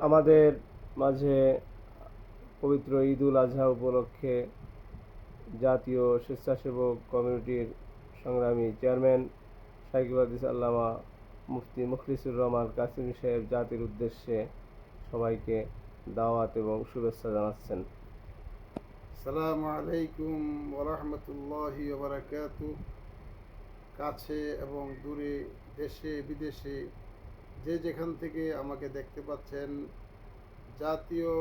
আমাদের মাঝে পবিত্র ঈদুল আজহা উপলক্ষে জাতীয় স্বেচ্ছাসেবক কমিটির সংগ্রামী চেয়ারম্যান শাইখুল হাদিস আল্লামা মুফতি মুখলিসুর রহমান কাসিমি সাহেব জাতির উদ্দেশ্যে সবাইকে দাওয়াত এবং শুভেচ্ছা জানাচ্ছেন। আসসালামু আলাইকুম ওয়া রাহমাতুল্লাহি ওয়া বারাকাতুহু। কাছে এবং দূরে, দেশে বিদেশে যে যেখান থেকে আমাকে দেখতে পাচ্ছেন, জাতীয়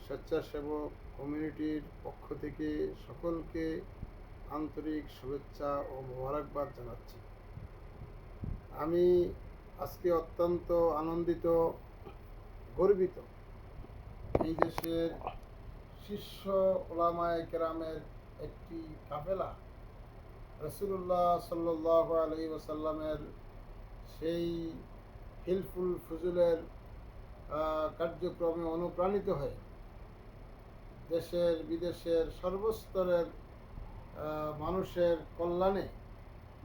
স্বেচ্ছাসেবক কমিউনিটির পক্ষ থেকে সকলকে আন্তরিক শুভেচ্ছা ও মোবারকবাদ জানাচ্ছি। আমি আজকে অত্যন্ত আনন্দিত, গর্বিত। এই দেশের শীর্ষ ওলামায়ে কেরামের একটি কাফেলা রাসূলুল্লাহ সাল্লাল্লাহু আলাইহি ওয়াসাল্লামের সেই হিলফুল ফুজুলের কার্যক্রমে অনুপ্রাণিত হয়ে দেশের বিদেশের সর্বস্তরের মানুষের কল্যাণে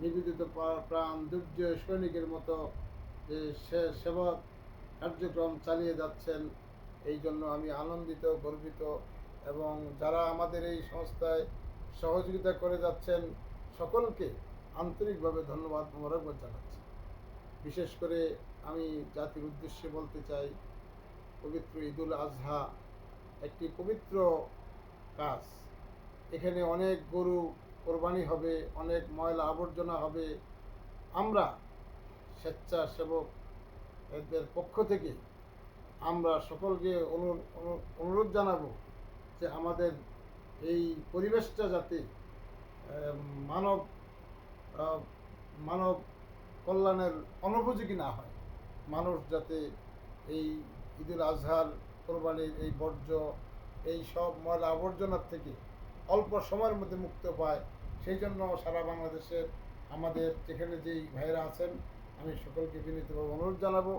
নিবেদিত প্রাণ দুর্জয় সৈনিকের মতো যে সেবা কার্যক্রম চালিয়ে যাচ্ছেন, এই জন্য আমি আনন্দিত, গর্বিত। এবং যারা আমাদের এই সংস্থায় সহযোগিতা করে যাচ্ছেন সকলকে আন্তরিকভাবে ধন্যবাদ, মোবারকবাদ জানাচ্ছি। বিশেষ করে আমি জাতির উদ্দেশ্যে বলতে চাই, পবিত্র ঈদুল আজহা একটি পবিত্র কাজ। এখানে অনেক গরু কোরবানি হবে, অনেক ময়লা আবর্জনা হবে। আমরা স্বেচ্ছাসেবক এদের পক্ষ থেকে আমরা সকলকে অনুরোধ জানাবো যে আমাদের এই পরিবেশটা যাতে মানব মানব কল্যাণের অনুপযোগী না হয়, মানুষ যাতে এই ঈদুল আজহার কোরবানির এই বর্জ্য, এই সব ময়লা আবর্জনার থেকে অল্প সময়ের মধ্যে মুক্ত পায়, সেই জন্য সারা বাংলাদেশের আমাদের যেখানে যেই ভাইরা আছেন আমি সকলকে বিনীতভাবে অনুরোধ জানাবো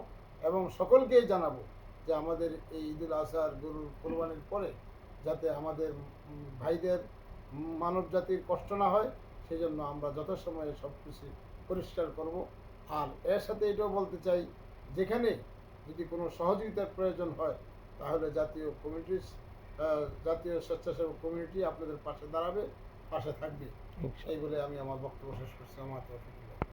এবং সকলকেই জানাবো যে আমাদের এই ঈদুল আজহার গরুর কোরবানির পরে যাতে আমাদের ভাইদের মানব জাতির কষ্ট না হয়, সেই জন্য আমরা যথাসময়ে সব কিছু পরিষ্কার করব। আর এর সাথে এটাও বলতে চাই, যেখানে যদি কোনো সহযোগিতার প্রয়োজন হয় তাহলে জাতীয় স্বেচ্ছাসেবক কমিউনিটি আপনাদের পাশে দাঁড়াবে, পাশে থাকবে। এই বলে আমি আমার বক্তব্য শেষ করছি। আমার